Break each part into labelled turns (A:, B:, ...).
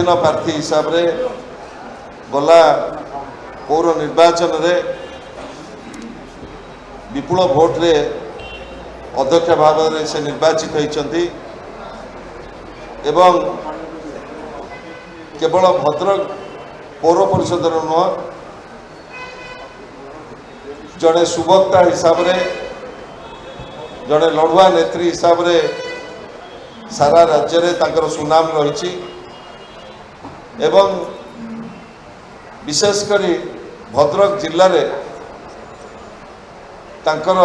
A: स्वाधीन प्रार्थी हिसाब रे गला पौर निर्वाचन रे विपुल भोट रे अध्यक्ष भाव में से निर्वाचित होती एवं केवल भद्रक पौर परिषद नुह जड़े सुभक्ता हिसाब रे जड़े लड़ुआ नेत्री हिसाब रे सारा राज्य रे तांकर सुनाम रही एवं विशेषकर भद्रक जिले रे तांकर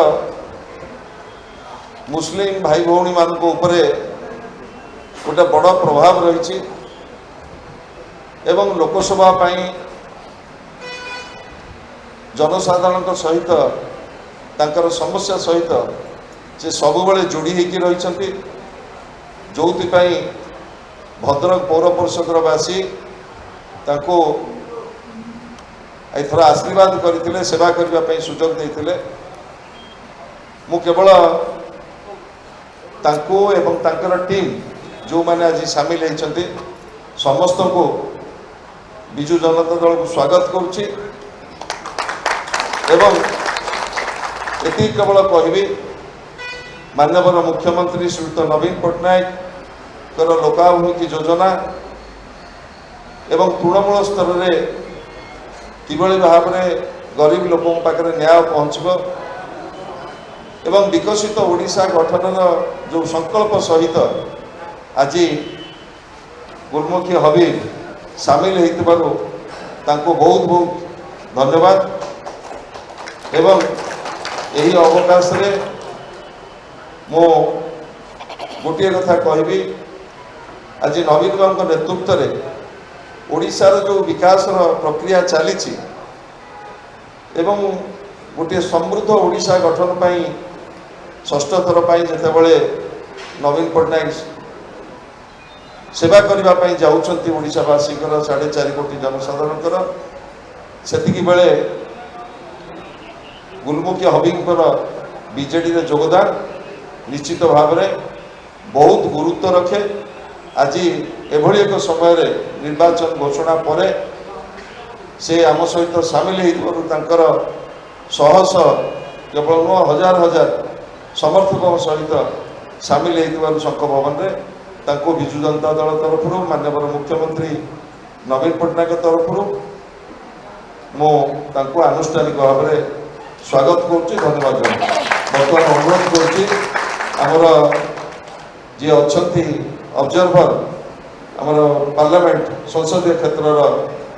A: मुस्लिम भाई भौणी मान उपरे गोटे बड़ प्रभाव रही एवं लोकसभा जनसाधारण सहित तांकर समस्या सहित से सबुबले जोड़ी होकर रही जो भद्रक पौर परिषदवासी एथर आशीर्वाद करते सेवा करने सुजोग देते मु केवल तांको एवं तांकर टीम जो माने आज सामिल होती समस्त को विजु जनता दल को स्वागत करुच्ची एवं एति केवल कहबी माननीय मुख्यमंत्री श्रीयुत नवीन पट्टनायक कर लोकाभिमुखी योजना एवं तृणमूल स्तर में किभली भाव में गरीब लोकों पाखे न्याय पहुँचब एवं विकसित ओडिशा गठन जो संकल्प सहित आज गुरुमुखी हबीब सामिल होइतिबारु तांको बहुत बहुत धन्यवाद एवं यही अवकाश रे मो गोटे कथा कहबी आज नवीन बाबू नेतृत्व में ओडिशार जो विकास प्रक्रिया चली एवं गोटे समृद्ध ओडिशा गठन पाई षष्ठ थर पाई जितेबले नवीन पट्टनायक सेवा करने जाऊँगी ओडिशावासी 4.5 कोटी जनसाधारण से बेले गुलमुखी हबींकर बीजेडी रे योगदान निश्चित भाव में बहुत गुरुत्व रखे आज एभली एक समय रे निर्वाचन घोषणा पर से आम सहित सामिल होकर शह शह केवल नुह हजार हजार समर्थकों सहित सामिल होकर शंख भवन में तांको विजु जनता दल तरफ माननीय मुख्यमंत्री नवीन पट्टनायक तरफ मो तांको आनुष्ठानिक भाव में स्वागत करुच्ची धन्यवाद बर्तमान अनुरोध करुच्ची जी अच्छा ऑब्जर्वर आमर पार्लियामेंट संसदीय क्षेत्र